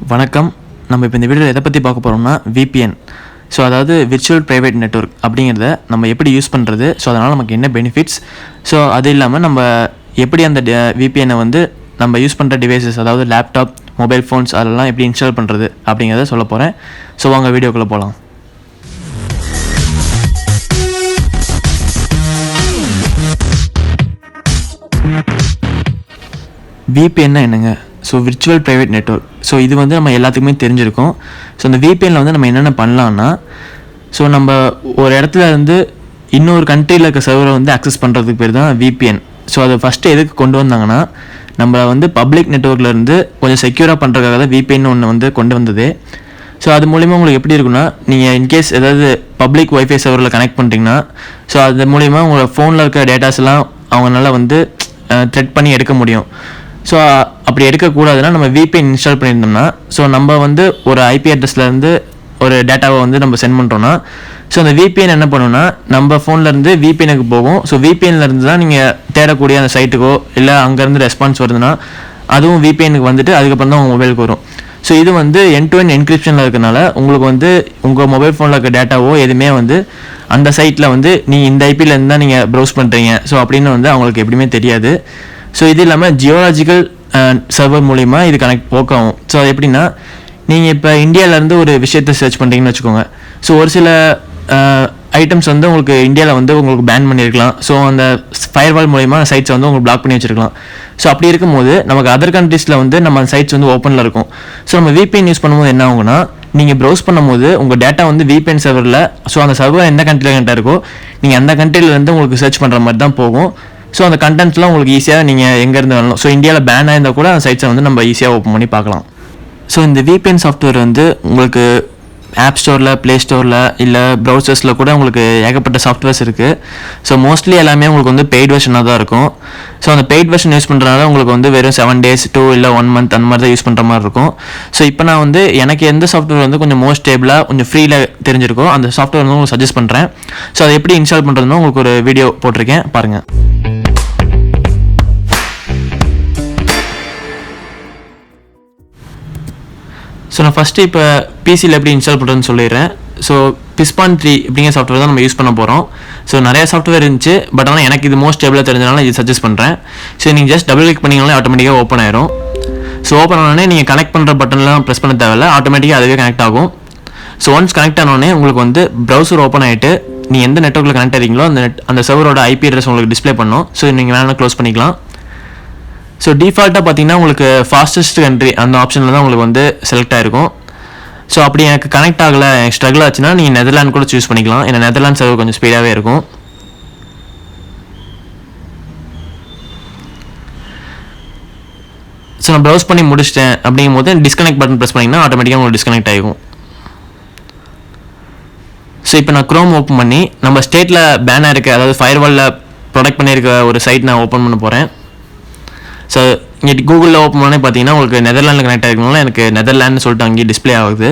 வணக்கம். நம்ம இப்போ இந்த வீடியோவில் எதை பற்றி பார்க்க போகிறோம்னா VPN. ஸோ அதாவது விர்ச்சுவல் ப்ரைவேட் நெட்வொர்க் அப்படிங்கிறத நம்ம எப்படி யூஸ் பண்ணுறது, ஸோ அதனால் நமக்கு என்ன பெனிஃபிட்ஸ், ஸோ அது இல்லாமல் நம்ம எப்படி அந்த VPN-ஐ வந்து நம்ம யூஸ் பண்ணுற டிவைசஸ், அதாவது லேப்டாப், மொபைல் ஃபோன்ஸ் அதெல்லாம் எப்படி இன்ஸ்டால் பண்ணுறது அப்படிங்கிறத சொல்ல போகிறேன். ஸோ வாங்க வீடியோக்குள்ளே போகலாம். VPN என்னங்க? So virtual private network. So இது வந்து நம்ம எல்லாத்துக்குமே தெரிஞ்சிருக்கும். ஸோ இந்த VPN-ல வந்து நம்ம என்னென்ன பண்ணலான்னா, ஸோ நம்ம ஒரு இடத்துல இருந்து இன்னொரு கண்ட்ரியில் இருக்க சர்வரை வந்து அக்சஸ் பண்ணுறதுக்கு பேர் தான் VPN. ஸோ அதை ஃபஸ்ட்டு எதுக்கு கொண்டு வந்தாங்கன்னா, நம்ம வந்து பப்ளிக் நெட்வொர்க்லேருந்து கொஞ்சம் செக்யூராக பண்ணுறதுக்காக தான் VPN ஒன்று வந்து கொண்டு வந்தது. ஸோ அது மூலிமா உங்களுக்கு எப்படி இருக்குன்னா, நீங்கள் இன்கேஸ் ஏதாவது பப்ளிக் ஒய்ஃபை சர்வரில் கனெக்ட் பண்ணுறீங்கன்னா, ஸோ அது மூலிமா உங்களோட ஃபோனில் இருக்க டேட்டாஸ்லாம் அவங்களால வந்து த்ரெட் பண்ணி எடுக்க முடியும். ஸோ அப்படி எடுக்கக்கூடாதுன்னா நம்ம VPN இன்ஸ்டால் பண்ணியிருந்தோம்னா, ஸோ நம்ம வந்து ஒரு IP அட்ரஸ்லேருந்து ஒரு டேட்டாவை வந்து நம்ம சென்ட் பண்ணுறோன்னா, ஸோ அந்த VPN என்ன பண்ணுன்னா, நம்ம ஃபோன்லேருந்து VPN-க்கு போகும். ஸோ VPN-லேருந்து தான் நீங்கள் தேடக்கூடிய அந்த சைட்டுக்கோ இல்லை அங்கேருந்து ரெஸ்பான்ஸ் வருதுன்னா அதுவும் VPN-க்கு வந்துட்டு அதுக்கப்புறம் தான் உங்கள் மொபைலுக்கு வரும். ஸோ இது வந்து end-to-end என்கிரிப்ஷனில் இருக்கனால உங்களுக்கு வந்து உங்கள் மொபைல் ஃபோனில் இருக்க டேட்டாவோ எதுவுமே வந்து அந்த சைட்டில் வந்து நீங்கள் இந்த IP-லேருந்து தான் நீங்கள் ப்ரௌஸ் பண்ணுறீங்க ஸோ அப்படின்னு வந்து அவங்களுக்கு எப்படியுமே தெரியாது. ஸோ இது இல்லாமல் ஜியோலாஜிக்கல் சர்வர் மூலிமா இது ஒர்க் ஆகும். ஸோ அது எப்படின்னா, நீங்கள் இப்போ இந்தியாவிலேருந்து ஒரு விஷயத்தை சர்ச் பண்ணுறீங்கன்னு வச்சுக்கோங்க. ஸோ ஒரு சில ஐட்டம்ஸ் வந்து உங்களுக்கு இந்தியாவில் வந்து உங்களுக்கு பேன் பண்ணியிருக்கலாம். ஸோ அந்த ஃபயர்வால் மூலிமா சைட்ஸை வந்து உங்களுக்கு பிளாக் பண்ணி வச்சுருக்கலாம். ஸோ அப்படி இருக்கும்போது நமக்கு அதர் கண்ட்ரீஸில் வந்து நம்ம சைட்ஸ் வந்து ஓப்பனில் இருக்கும். ஸோ நம்ம VPN யூஸ் பண்ணும்போது என்ன ஆகும்னா, நீங்கள் ப்ரௌஸ் பண்ணும்போது உங்கள் டேட்டா வந்து VPN சர்வரில், ஸோ அந்த சர்வர் எந்த கண்ட்ரியில் கரெக்டாக இருக்கோ நீங்கள் அந்த கண்ட்ரிலேருந்து உங்களுக்கு சர்ச் பண்ணுற மாதிரி தான் போகும். ஸோ அந்த கண்டென்ட்ஸ்லாம் உங்களுக்கு ஈஸியாக நீங்கள் எங்கேருந்து வரலாம். ஸோ இந்தியாவில் பேன் ஆயிருந்தால் கூட அந்த சைட்ஸை வந்து நம்ம ஈஸியாக ஓப்பன் பண்ணி பார்க்கலாம். ஸோ இந்த VPN சாஃப்ட்வேர் வந்து உங்களுக்கு ஆப் ஸ்டோரில், ப்ளே ஸ்டோரில் இல்லை ப்ரௌசர்ஸில் கூட உங்களுக்கு ஏகப்பட்ட சாஃப்ட்வேர்ஸ் இருக்குது. ஸோ மோஸ்ட்லி எல்லாமே உங்களுக்கு வந்து பெய்ட் வெர்ஷனாக தான் இருக்கும். ஸோ அந்த பெய்ட் வெர்ஷன் யூஸ் பண்ணுறதுனால உங்களுக்கு வந்து வெறும் 7 days 2 இல்லை 1 month அந்த மாதிரி தான் யூஸ் பண்ணுற மாதிரி இருக்கும். ஸோ இப்போ நான் வந்து எனக்கு எந்த சாஃப்ட்வேர் வந்து கொஞ்சம் மோஸ்ட் ஸ்டேபிளாக கொஞ்சம் ஃப்ரீயில் தெரிஞ்சிருக்கோ அந்த சாஃப்ட்வேர் வந்து உங்களுக்கு சஜஸ்ட் பண்ணுறேன். ஸோ அதை எப்படி இன்ஸ்டால் பண்ணுறதுன்னு உங்களுக்கு ஒரு வீடியோ போட்டிருக்கேன், பாருங்கள். ஸோ நான் ஃபஸ்ட்டு இப்போ PCயில் எப்படி இன்ஸ்டால் பண்ணுறதுன்னு சொல்லிடுறேன். ஸோ Pispan 3 அப்படிங்கிற சாஃப்ட்வேர் தான் நம்ம யூஸ் பண்ண போகிறோம். ஸோ நிறையா சாஃப்ட்வேர் இருந்துச்சு, பட் ஆனால் எனக்கு இது மோஸ்ட் ஸ்டேபிளாக தெரிஞ்சனால இது சஜஸ்ட் பண்ணுறேன். ஸோ நீங்கள் ஜஸ்ட் டபுள் கிளிக் பண்ணிங்கனாலே ஆட்டோமேட்டிக்காக ஓப்பன் ஆயிரும். ஸோ ஓப்பன் ஆனோடனே நீங்கள் கனெக்ட் பண்ணுற பட்டன்லாம் ப்ரெஸ் பண்ண தேவையில்ல, ஆட்டோமேட்டிக்காக அதுவே கனெக்ட் ஆகும். ஸோ ஒன்ஸ் கனெக்ட் ஆனோடனே உங்களுக்கு வந்து ப்ரௌசர் ஓப்பன் ஆகிட்டு நீங்கள் எந்த நெட்வொர்க்கில் கனெக்ட் ஆகிறீங்களோ அந்த சர்வரோட IP அட்ரஸ் உங்களுக்கு டிஸ்பிளே பண்ணும். ஸோ நீங்கள் வேணால் க்ளோஸ் பண்ணிக்கலாம். ஸோ டிஃபால்ட்டாக பார்த்தீங்கன்னா உங்களுக்கு ஃபாஸ்டஸ்ட் கண்ட்ரி அந்த ஆப்ஷனில் தான் உங்களுக்கு வந்து செலக்ட் ஆகிருக்கும். ஸோ அப்படி எனக்கு கனெக்ட் ஆகலை, எனக்கு ஸ்ட்ரகிள் ஆச்சுன்னா நீங்கள் நெதர்லாண்ட் கூட சூஸ் பண்ணிக்கலாம். ஏன்னா நெதர்லாண்ட் சர்வர் கொஞ்சம் ஸ்பீடாகவே இருக்கும். ஸோ நான் ப்ரௌஸ் பண்ணி முடிச்சிட்டேன் அப்படிங்கும் போது டிஸ்கனெக்ட் பட்டன் ப்ரெஸ் பண்ணிங்கன்னா ஆட்டோமேட்டிக்காக உங்களுக்கு டிஸ்கனெக்ட் ஆகிடும். ஸோ இப்போ நான் க்ரோம் ஓப்பன் பண்ணி நம்ம ஸ்டேட்டில் பேனாக இருக்க, அதாவது ஃபயர்வாலில் ப்ரொடெக்ட் பண்ணியிருக்க ஒரு சைட் நான் ஓப்பன் பண்ண போகிறேன். ஸோ இங்கே கூகுளில் ஓப்பன் பண்ணே பார்த்தீங்கன்னா உங்களுக்கு நெதர்லாண்டில் கனெக்ட் ஆகிருக்கனால எனக்கு நெதர்லாண்ட்னு சொல்லிட்டு அங்கேயே டிஸ்பிளே ஆகுது.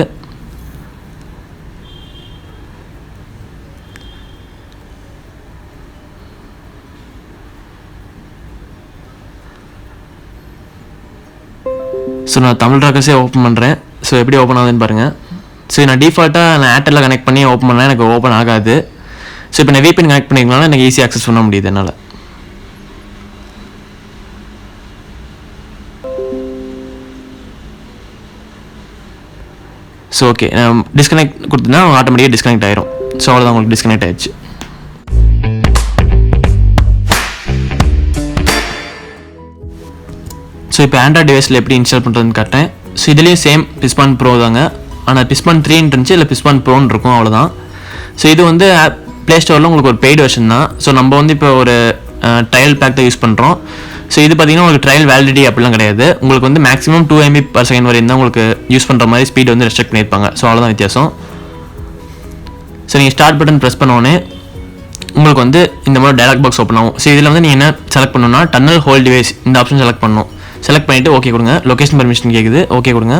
ஸோ நான் தமிழ் ராக்கர்ஸே ஓப்பன் பண்ணுறேன். ஸோ எப்படி ஓப்பன் ஆகுதுன்னு பாருங்கள். ஸோ நான் டிஃபால்ட்டாக நான் ஏர்டெல்லில் கனெக்ட் பண்ணி ஓப்பன் பண்ணேன், எனக்கு ஓப்பன் ஆகாது. ஸோ இப்போ நான் VPN கனெக்ட் பண்ணிக்கனால எனக்கு ஈஸியாக அக்சஸ் பண்ண முடியுது என்னால். ஸோ ஓகே, டிஸ்கனெக்ட் கொடுத்தீங்கன்னா ஆட்டோமேட்டிக்காக டிஸ்கனெக்ட் ஆயிரும். ஸோ அவ்வளோதான், உங்களுக்கு டிஸ்கனெக்ட் ஆயிடுச்சு. ஸோ இப்போ ஆண்ட்ராய்ட் டிவைஸில் எப்படி இன்ஸ்டால் பண்ணுறதுன்னு காட்டுறேன். ஸோ இதுலேயும் சேம் Pispan Pro தாங்க, ஆனால் Pispan 3 இருந்துச்சு, இல்லை Pispan Proன்னு இருக்கும், அவ்வளோதான். ஸோ இது வந்து ப்ளே ஸ்டோரில் உங்களுக்கு ஒரு பெய்டு வெர்ஷன் தான். ஸோ நம்ம வந்து இப்போ ஒரு ட்ரையல் பேக் தான் யூஸ் பண்ணுறோம். ஸோ இது பார்த்தீங்கன்னா உங்களுக்கு ட்ரையல் வேலிடிட்டி அப்படிலாம் கிடையாது. உங்களுக்கு வந்து மேக்ஸிமம் 2 MB/s வரையும் தான் உங்களுக்கு யூஸ் பண்ணுற மாதிரி ஸ்பீட் வந்து ரெஸ்ட்ரிக்ட் பண்ணியிருப்பாங்க. ஸோ அவ்வளோதான் வித்தியாசம். ஸோ நீங்கள் ஸ்டார்ட் பட்டன் ப்ரெஸ் பண்ணோடனே உங்களுக்கு வந்து இந்த மாதிரி டயலாக் பாக்ஸ் ஓப்பன் ஆகும். ஸோ இதில் வந்து நீங்கள் என்ன செலக்ட் பண்ணணும்னா, டன்னல் ஹோல் டிவைஸ் இந்த ஆப்ஷன் செலக்ட் பண்ணணும். செலக்ட் பண்ணிவிட்டு ஓகே கொடுங்க. லொக்கேஷன் பர்மிஷன் கேட்குது, ஓகே கொடுங்க.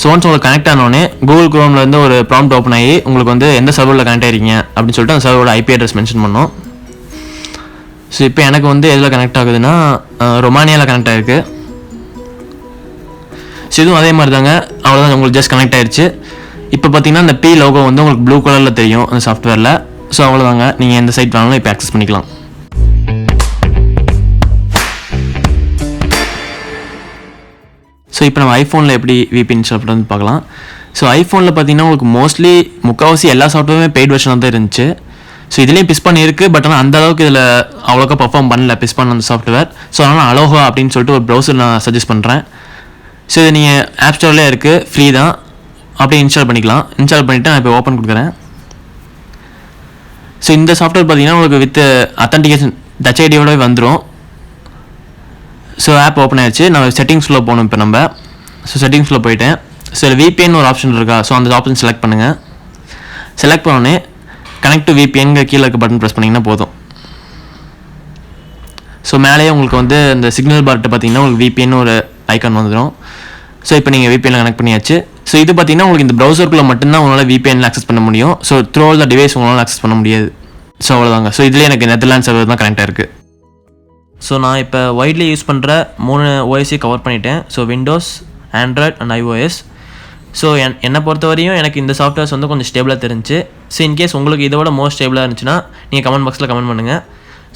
ஸோ ஒன்ஸ் உங்களுக்கு கனெக்ட் ஆனோடனே கூகுள் க்ரோம்லேருந்து ஒரு ப்ராம்ப்ட் ஓப்பன் ஆகி உங்களுக்கு வந்து எந்த சர்வரில் கனெக்ட் ஆகிருக்கீங்க அப்படின்னு சொல்லிட்டு அந்த சர்வரோட IP அட்ரஸ் மென்ஷன் பண்ணோம். ஸோ இப்போ எனக்கு வந்து எதில் கனெக்ட் ஆகுதுன்னா ரொமானியாவில் கனெக்ட் ஆகிருக்கு. ஸோ இதுவும் அதே மாதிரி தாங்க. அவ்வளோதான், உங்களுக்கு ஜஸ்ட் கனெக்ட் ஆயிடுச்சு. இப்போ பார்த்தீங்கன்னா அந்த P லோகோ வந்து உங்களுக்கு ப்ளூ கலரில் தெரியும் அந்த சாஃப்ட்வேரில். ஸோ அவ்வளோதாங்க, நீங்கள் எந்த சைட் வேணாலும் இப்போ ஆக்சஸ் பண்ணிக்கலாம். ஸோ இப்போ நம்ம ஐஃபோனில் எப்படி VPN இன்ஸ்டால் பண்ணுறது பார்க்கலாம். ஸோ ஐஃபோனில் பார்த்தீங்கன்னா உங்களுக்கு மோஸ்ட்லி முக்கால்வாசி எல்லா சாஃப்ட்வேருமே பெய்ட் வெர்ஷனாக தான் இருந்துச்சு. ஸோ இதுலேயும் பிஸ்பான் இருக்குது, பட் ஆனால் அந்த அளவுக்கு இதில் அவ்வளோக்கா பர்ஃபார்ம் பண்ணல பிஸ்பான் அந்த சாஃப்ட்வேர். ஸோ அதனால் அலோஹா அப்படின்னு சொல்லிட்டு ஒரு ப்ரௌசர் நான் சஜஸ்ட் பண்ணுறேன். ஸோ இது நீங்கள் ஆப் ஸ்டோர்லேயே இருக்குது, ஃப்ரீ தான், அப்படியே இன்ஸ்டால் பண்ணிக்கலாம். இன்ஸ்டால் பண்ணிவிட்டு நான் இப்போ ஓப்பன் கொடுக்குறேன். ஸோ இந்த சாஃப்ட்வேர் பார்த்தீங்கன்னா உங்களுக்கு வித் அத்தன்டிகேஷன் டச் ஐடியோட வந்துடும். ஸோ ஆப் ஓப்பன் ஆயிடுச்சு. நான் செட்டிங்ஸில் போகணும் இப்போ நம்ம. ஸோ செட்டிங்ஸில் போயிட்டேன். ஸோ VPN ஒரு ஆப்ஷன் இருக்கா, ஸோ அந்த ஆப்ஷன் செலக்ட் பண்ணுங்கள். செலக்ட் பண்ணோடனே கனெக்ட் டு VPN கீழே இருக்க பட்டன் ப்ரெஸ் பண்ணிங்கன்னா போதும். ஸோ மேலேயே உங்களுக்கு வந்து இந்த சிக்னல் பார்ட்டு பார்த்தீங்கன்னா உங்களுக்கு VPN ஒரு ஐக்கான் வந்துடும். ஸோ இப்போ நீங்கள் VPN கனெக்ட் பண்ணியாச்சு. ஸோ இது பார்த்தீங்கன்னா உங்களுக்கு இந்த ப்ரௌசருக்குள்ளே மட்டும்தான் உங்களால் VPN ஆக்சஸ் பண்ண முடியும். ஸோ த்ரூ த டிவைஸ் உங்களால் ஆக்சஸ் பண்ண முடியாது. ஸோ அவ்வளோதாங்க. ஸோ இதிலே எனக்கு நெதர்லாண்ட் சர்வர் தான் கனெக்ட் ஆயிருக்கு. ஸோ நான் இப்போ வைட்லி யூஸ் பண்ணுற 3 OS கவர் பண்ணிட்டேன். So Windows, Android and iOS. So என்னை பொறுத்த வரையும் எனக்கு இந்த சாஃப்ட்வேர்ஸ் வந்து கொஞ்சம் ஸ்டேபிளாக தெரிஞ்சு. ஸோ இன்கேஸ் உங்களுக்கு இதோட மோஸ்ட் ஸ்டேபிளாக இருந்துச்சுன்னா நீங்கள் கமெண்ட் பாக்ஸில் கமெண்ட் பண்ணுங்கள்.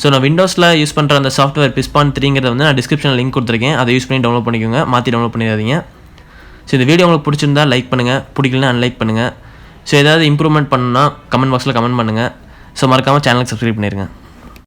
ஸோ நான் விண்டோஸில் யூஸ் பண்ணுற அந்த சாஃப்ட்வேர் பிஸ்பான் 3ங்கிறத வந்து நான் டிஸ்கிரிப்ஷனில் லிங்க் கொடுத்துருக்கேன். அதை யூஸ் பண்ணி டவுன்லோட் பண்ணிக்கோங்க, மாற்றி டவுன்லோட் பண்ணிடாதீங்க. ஸோ இந்த வீடியோ உங்களுக்கு பிடிச்சிருந்தா லைக் பண்ணுங்கள், பிடிக்கலனா அன்லைக் பண்ணுங்கள். ஸோ ஏதாவது இம்ப்ரூவ்மெண்ட் பண்ணணும்னா கமெண்ட் பாக்ஸில் கமெண்ட் பண்ணுங்கள். ஸோ மறக்காமல் சேனலுக்கு சப்ஸ்கிரைப் பண்ணிடுங்க.